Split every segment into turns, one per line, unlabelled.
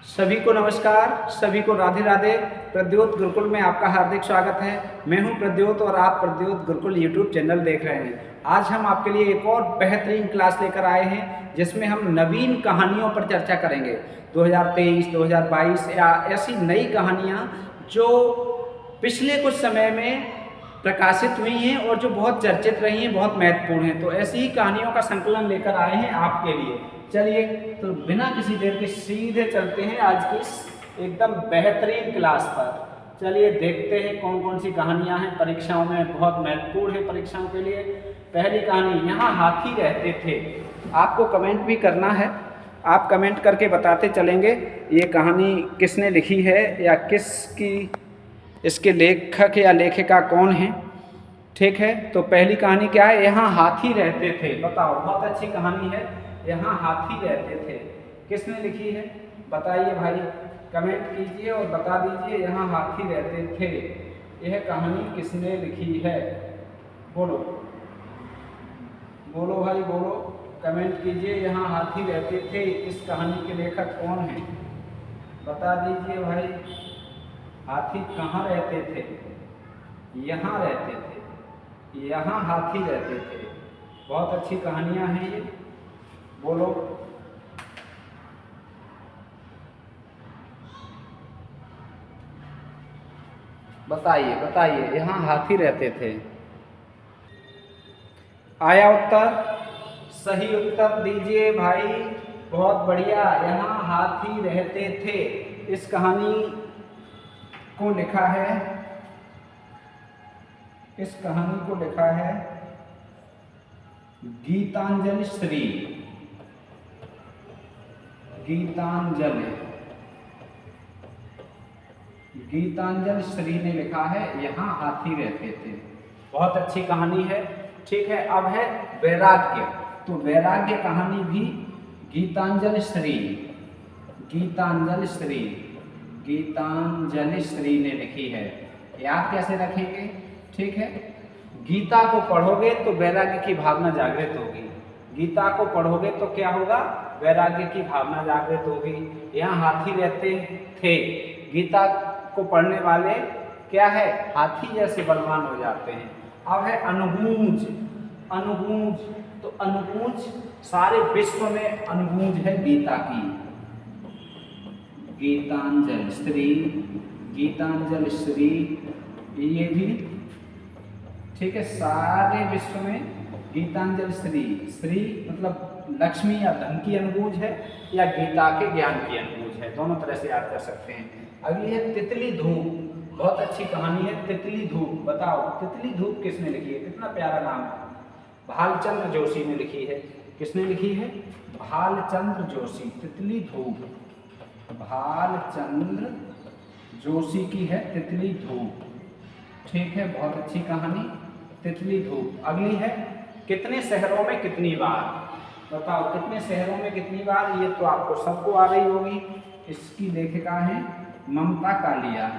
सभी को नमस्कार, सभी को राधे राधे। प्रद्योत गुरुकुल में आपका हार्दिक स्वागत है। मैं हूं प्रद्योत और आप प्रद्योत गुरुकुल यूट्यूब चैनल देख रहे हैं। आज हम आपके लिए एक और बेहतरीन क्लास लेकर आए हैं जिसमें हम नवीन कहानियों पर चर्चा करेंगे। 2023, 2022 या ऐसी नई कहानियां जो पिछले कुछ समय में प्रकाशित हुई हैं और जो बहुत चर्चित रही हैं, बहुत महत्वपूर्ण हैं। तो ऐसी ही कहानियों का संकलन लेकर आए हैं आपके लिए। चलिए तो बिना किसी देर के सीधे चलते हैं आज की इस एकदम बेहतरीन क्लास पर। चलिए देखते हैं कौन कौन सी कहानियां हैं, परीक्षाओं में बहुत महत्वपूर्ण है परीक्षाओं के लिए। पहली कहानी, यहाँ हाथी रहते थे। आपको कमेंट भी करना है, आप कमेंट करके बताते चलेंगे ये कहानी किसने लिखी है या किसकी, इसके लेखक या लेखिका कौन है। ठीक है, तो पहली कहानी क्या है, यहाँ हाथी रहते थे। बताओ, बहुत अच्छी कहानी है। यहाँ हाथी रहते थे, किसने लिखी है बताइए भाई, कमेंट कीजिए और बता दीजिए यहाँ हाथी रहते थे, यह कहानी किसने लिखी है। बोलो बोलो भाई बोलो, कमेंट कीजिए यहाँ हाथी रहते थे, इस कहानी के लेखक कौन है बता दीजिए भाई। हाथी कहाँ रहते थे, यहाँ रहते थे, यहाँ हाथी रहते थे। बहुत अच्छी कहानियाँ हैं ये, बोलो। बताइए बताइए, यहाँ हाथी रहते थे। आया उत्तर, सही उत्तर दीजिए भाई, बहुत बढ़िया। यहाँ हाथी रहते थे, इस कहानी को लिखा है, इस कहानी को लिखा है गीतांजलि श्री, गीतांजलि श्री ने लिखा है, यहाँ हाथी रहते थे। बहुत अच्छी कहानी है। ठीक है, अब है वैराग्य। तो वैराग्य कहानी भी गीतांजलि श्री ने लिखी है। याद कैसे रखेंगे, ठीक है। गीता को पढ़ोगे तो वैराग्य की भावना जागृत होगी। गीता को पढ़ोगे तो क्या होगा, वैराग्य की भावना जागृत होगी। यहाँ हाथी रहते थे, गीता को पढ़ने वाले क्या है, हाथी जैसे बलवान हो जाते हैं। अब है अनुगूंज। तो अनुगूंज, सारे विश्व में अनुगूंज है गीता की। गीतांजलि श्री, ये भी ठीक है, सारे विश्व में गीतांजलि श्री मतलब लक्ष्मी या धन की अनुगूंज है या गीता के ज्ञान की अनुगूंज है, दोनों तरह से याद कर सकते हैं। अगली है तितली धूप। बहुत अच्छी कहानी है तितली धूप। बताओ तितली धूप किसने लिखी है, कितना प्यारा नाम है। भालचंद्र जोशी ने लिखी है। किसने लिखी है, भालचंद्र जोशी। तितली धूप भालचंद्र जोशी की है तितली धूप। ठीक है, बहुत अच्छी कहानी तितली धूप। अगली है कितने शहरों में कितनी बार। बताओ कितने शहरों में कितनी बार, ये तो आपको सबको आ रही होगी। इसकी लेखिका है ममता कालिया।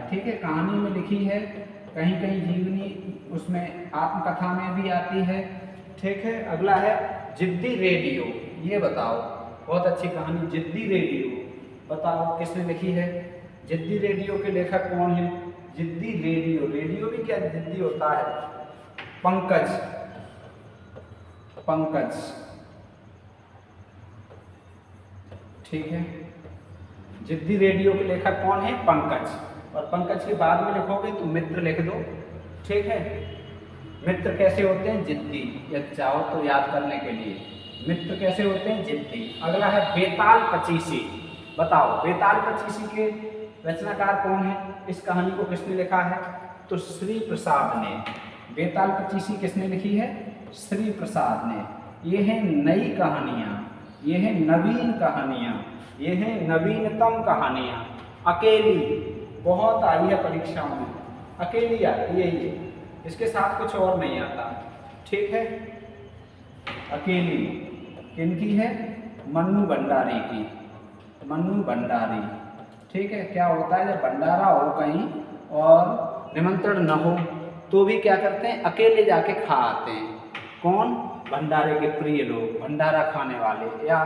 ठीक है, कहानी में लिखी है, कहीं कहीं जीवनी उसमें आत्मकथा में भी आती है। ठीक है, अगला है जिद्दी रेडियो। ये बताओ, बहुत अच्छी कहानी जिद्दी रेडियो। बताओ किसने लिखी है, जिद्दी रेडियो के लेखक कौन है। जिद्दी रेडियो भी क्या जिद्दी होता है। पंकज। ठीक है, जिद्दी रेडियो के लेखक कौन है, पंकज। और पंकज के बाद में लिखोगे तो मित्र लिख दो। ठीक है, मित्र कैसे होते हैं, जिद्दी। या चाहो तो याद करने के लिए, मित्र कैसे होते हैं, जिद्दी। अगला है बेताल पचीसी। बताओ बेताल पचीसी के रचनाकार कौन है, इस कहानी को किसने लिखा है, तो श्री प्रसाद ने। बेताल पचीसी किसने लिखी है, श्री प्रसाद ने। ये है नई कहानियाँ, ये है नवीन कहानियाँ, ये है नवीनतम कहानियाँ। अकेली बहुत आई है परीक्षाओं में, अकेली आती है ये, इसके साथ कुछ और नहीं आता। ठीक है, अकेली किनकी है, मन्नू भंडारी की। ठीक है, क्या होता है जब भंडारा हो कहीं और निमंत्रण न हो तो भी क्या करते हैं, अकेले जाके खा आते हैं। कौन, भंडारे के प्रिय लोग, भंडारा खाने वाले, या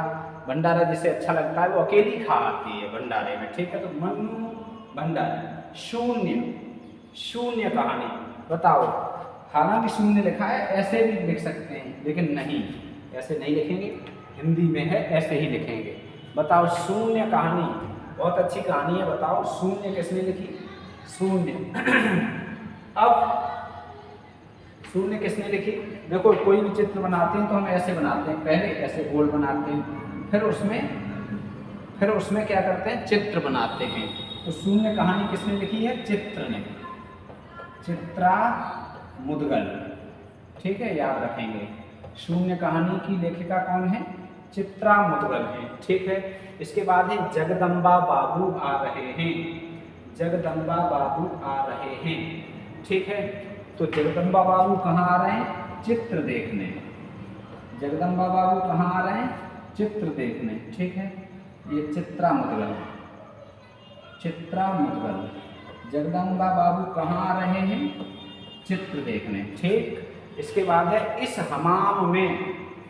भंडारा जिसे अच्छा लगता है वो अकेली खाती है भंडारे में, ठीक है। तो मन्नू भंडारा। शून्य, शून्य कहानी, बताओ। हालांकि शून्य लिखा है, ऐसे भी लिख सकते हैं, लेकिन नहीं, ऐसे नहीं लिखेंगे, हिंदी में है ऐसे ही लिखेंगे। बताओ शून्य कहानी, बहुत अच्छी कहानी है, बताओ शून्य किसने लिखी? शून्य। अब शून्य किसने लिखी? देखो कोई भी चित्र बनाते हैं तो हम ऐसे बनाते हैं, पहले ऐसे गोल बनाते हैं, फिर उसमें क्या करते हैं? चित्र बनाते हैं। तो शून्य कहानी किसने लिखी है? चित्र ने, चित्रा मुदगल, ठीक है, याद रखेंगे। शून्य कहानी की लेखिका कौन है? चित्रा मुदगल है, ठीक है। इसके बाद है जगदम्बा बाबू आ रहे हैं, जगदम्बा बाबू आ रहे हैं, ठीक है। तो जगदम्बा बाबू कहाँ आ रहे हैं? चित्र देखने। जगदम्बा बाबू कहाँ आ रहे हैं? चित्र देखने, ठीक है। ये चित्रा मुदगल, चित्रा मुदगल। जगदम्बा बाबू कहाँ आ रहे हैं? चित्र देखने, ठीक। इसके बाद है इस हमाम में,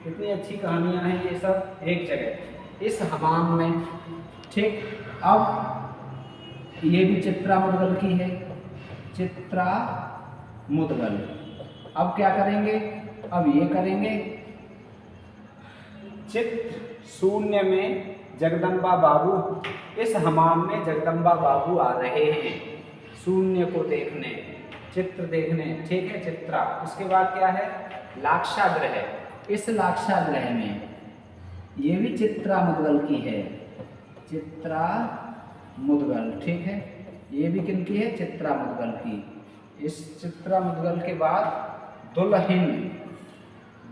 कितनी अच्छी कहानियां हैं ये सब एक जगह, इस हमाम में, ठीक। अब ये भी चित्रा मुदगल की है, चित्रा मुदगल। अब क्या करेंगे? अब ये करेंगे चित्र शून्य में जगदम्बा बाबू, इस हमाम में जगदम्बा बाबू आ रहे हैं शून्य को देखने, चित्र देखने, ठीक है, चित्रा। इसके बाद क्या है? लाक्षागृह, इस लाक्षागृह में, ये भी चित्रा मुदगल की है, चित्रा मुदगल, ठीक है। ये भी किनकी है? चित्रा मुदगल की। इस चित्रा मुदगल के बाद दुल्हन,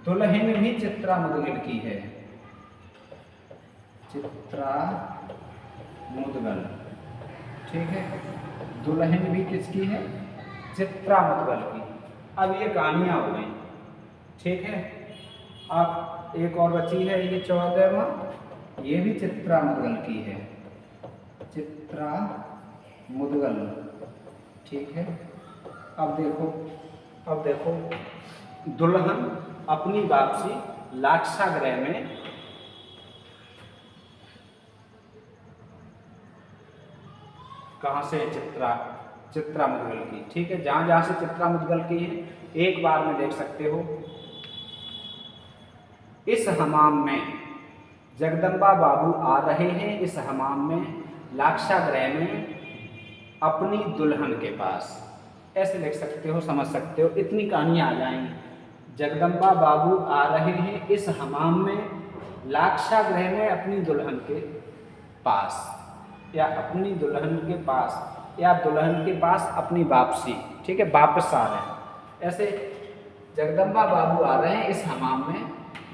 दुल्हन भी चित्रा मुदगल की है, चित्रा मुदगल, ठीक है। दुल्हन भी किसकी है? चित्रा मुदगल की। अब ये कहानियां हो गई, ठीक है। अब एक और बची है, ये 14वां, ये भी चित्रा मुदगल की है, चित्रा मुदगल, ठीक है। अब देखो दुल्हन अपनी वापसी लाक्षागृह में, कहाँ से? चित्रा मुदगल की, ठीक है। जहाँ जहाँ से चित्रा मुदगल की है एक बार में देख सकते हो। इस हमाम में जगदम्बा बाबू आ रहे हैं, इस हमाम में लाक्षागृह में अपनी दुल्हन के पास, ऐसे लिख सकते हो, समझ सकते हो, इतनी कहानियाँ आ जाएंगी। जगदम्बा बाबू आ रहे हैं इस हमाम में लाक्षागृह में अपनी दुल्हन के पास, या अपनी दुल्हन के पास, या दुल्हन के पास अपनी वापसी, ठीक है, वापस आ रहे हैं। ऐसे जगदम्बा बाबू आ रहे हैं इस हमाम में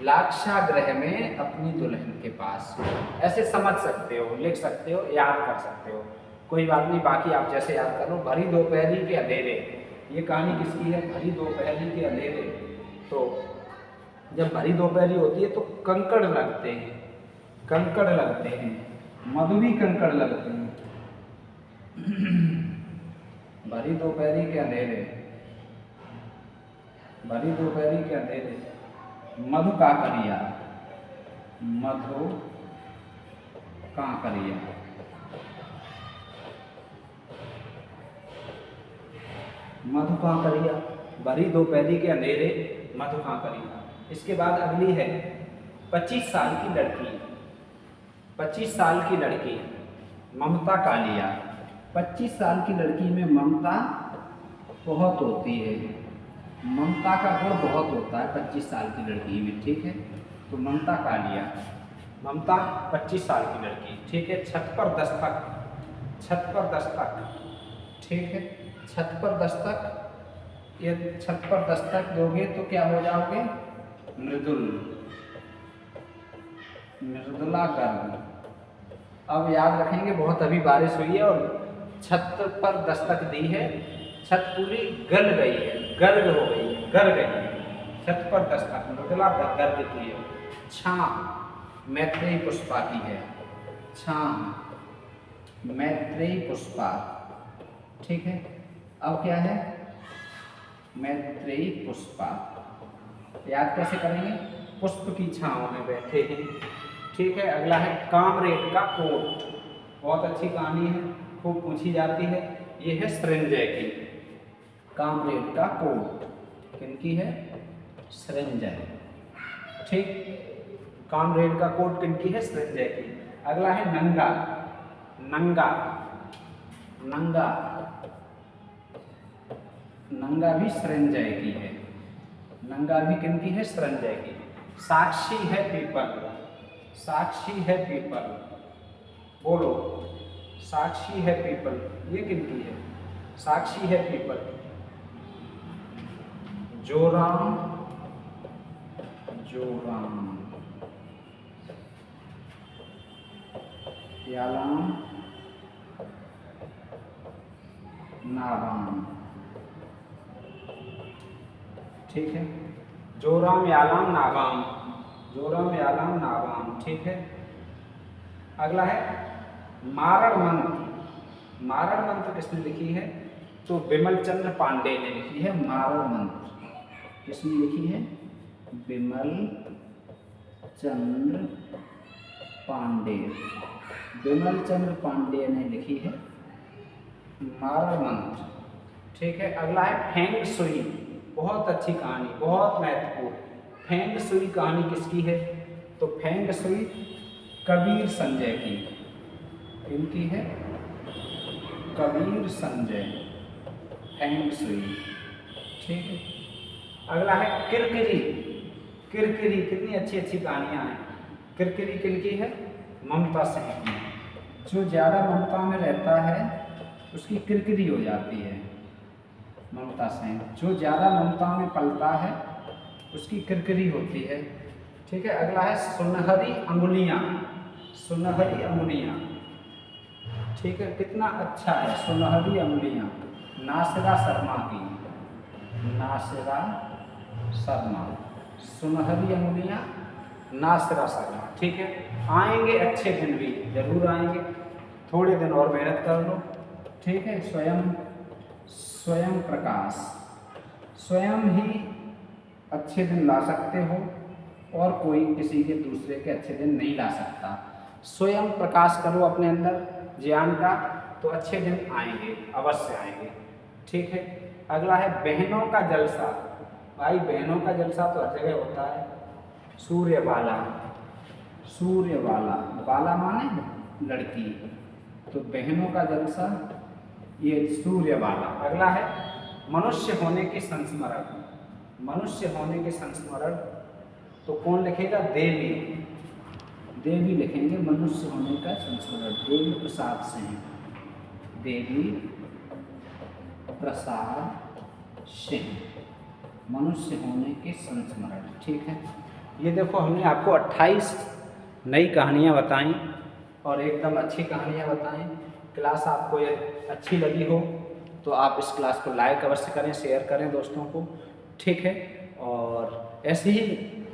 लाक्षागृह में अपनी दुल्हन के पास, ऐसे समझ सकते हो, लिख सकते हो, याद कर सकते हो, कोई बात नहीं। बाकी आप जैसे याद करो। भरी दोपहरी के अंधेरे, ये कहानी किसकी है? भरी दोपहरी के अंधेरे। तो जब भरी दोपहरी होती है तो कंकड़ लगते हैं, कंकड़ लगते हैं, मधुवी कंकड़ लगते हैं। भरी दोपहरी के अंधेरे, भरी दोपहरी के अंधेरे, मधु काकरिया, मधु काकरिया, मधु काकरिया, भरी दोपहरी के अंधेरे, मधु काकरिया। इसके बाद अगली है 25 साल की लड़की, 25 साल की लड़की, ममता कालिया। 25 साल की लड़की में ममता बहुत होती है, ममता का गुण बहुत होता है 25 साल की लड़की में, ठीक है। तो ममता कालिया, ममता 25 साल की लड़की, ठीक है। छत पर दस्तक, छत पर दस्तक, ठीक है। छत पर दस्तक, ये छत पर दस्तक दोगे तो क्या हो जाओगे? मृदुल, मृदुला गर्म। अब याद रखेंगे, बहुत अभी बारिश हुई है और छत पर दस्तक दी है, छत पूरी गल गई है, गर्ग हो गई है, गर गई है। छत पर दस्तक, मृदुला गर्ग की है। छां मैत्रेयी पुष्पा की है, छां मैत्रेयी पुष्पा, ठीक है। अब क्या है? मैत्रेयी पुष्पा, याद कैसे करेंगे? पुष्प की छाँव में बैठे हैं। ठीक है, अगला है कामरेड का कोट। बहुत अच्छी कहानी है, खूब पूछी जाती है। ये है सृंजय की। कामरेड का कोट किनकी है? सृंजय। ठीक, कामरेड का कोट किनकी है? सृंजय की। अगला है नंगा। नंगा, नंगा, नंगा भी सृंजय की है। नंगा भी किनकी है? सृंजय की। साक्षी है पीपल। साक्षी है पीपल, बोलो। साक्षी है पीपल, ये किनकी है? साक्षी है पीपल। जोराम, जोराम, यालाम, नाबाम। ठीक है, जोराम, यालाम, नाबाम। जोराम, यालाम, नाबाम। ठीक है, अगला है मारण मंत्र। मारण मंत्र किसने लिखी है? तो बिमल चंद्र पांडे ने लिखी है मारण मंत्र। किसने लिखी है? बिमल चंद्र पांडे। बिमल चंद्र पांडे ने लिखी है मारण मंत्र। ठीक है, अगला है फेंग सुई। बहुत अच्छी कहानी, बहुत महत्वपूर्ण। फेंग सुई कहानी किसकी है? तो फेंग सुई कबीर संजय की। किनकी है? कबीर संजय। फेंग सुई। ठीक है, अगला है किरकिरी। किरकिरी, कितनी अच्छी अच्छी कहानियां हैं। किरकिरी किनकी है? ममता सिंह की। जो ज़्यादा ममता में रहता है उसकी किरकिरी हो जाती है। ममता सिंह। जो ज़्यादा ममता में पलता है उसकी किरकिरी होती है। ठीक है, अगला है सुनहरी अंगुलियाँ। सुनहरी अंगुलियाँ। ठीक है, कितना अच्छा है सुनहरी अंगुलियाँ। नासिरा शर्मा की। नासिरा शर्मा। सुनहरी अंगुलियाँ, नासिरा शर्मा। ठीक है, आएंगे अच्छे दिन भी, जरूर आएंगे। थोड़े दिन और मेहनत कर लो। ठीक है, स्वयं प्रकाश। स्वयं ही अच्छे दिन ला सकते हो और कोई किसी के दूसरे के अच्छे दिन नहीं ला सकता। स्वयं प्रकाश करो अपने अंदर ज्ञान का, तो अच्छे दिन आएंगे, अवश्य आएंगे। ठीक है, अगला है बहनों का जलसा। भाई बहनों का जलसा तो हर जगह होता है। सूर्यबाला। सूर्यबाला, बाला माने लड़की, तो बहनों का जलसा ये सूर्यबाला। अगला है मनुष्य होने के संस्मरण। मनुष्य होने के संस्मरण तो कौन लिखेगा? देवी। देवी लिखेंगे मनुष्य होने का संस्मरण। देवी प्रसाद सिंह। देवी प्रसाद सिंह, मनुष्य होने के संस्मरण। ठीक है, ये देखो हमने आपको 28 नई कहानियाँ बताई और एकदम अच्छी कहानियाँ बताई। क्लास आपको ये अच्छी लगी हो तो आप इस क्लास को लाइक अवश्य करें, शेयर करें दोस्तों को। ठीक है, और ऐसी ही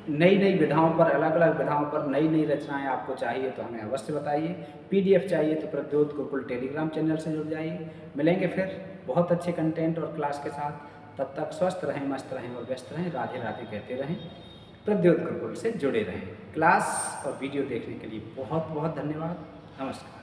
नई नई विधाओं पर, अलग अलग विधाओं पर नई नई रचनाएं आपको चाहिए तो हमें अवश्य बताइए। PDF चाहिए तो प्रद्योत गुरुकुल टेलीग्राम चैनल से जुड़ जाइए। मिलेंगे फिर बहुत अच्छे कंटेंट और क्लास के साथ। तब तक स्वस्थ रहें, मस्त रहें और व्यस्त रहें। राधे राधे कहते रहें। प्रद्योत गुरुकुल से जुड़े रहें। क्लास और वीडियो देखने के लिए बहुत बहुत धन्यवाद। नमस्कार।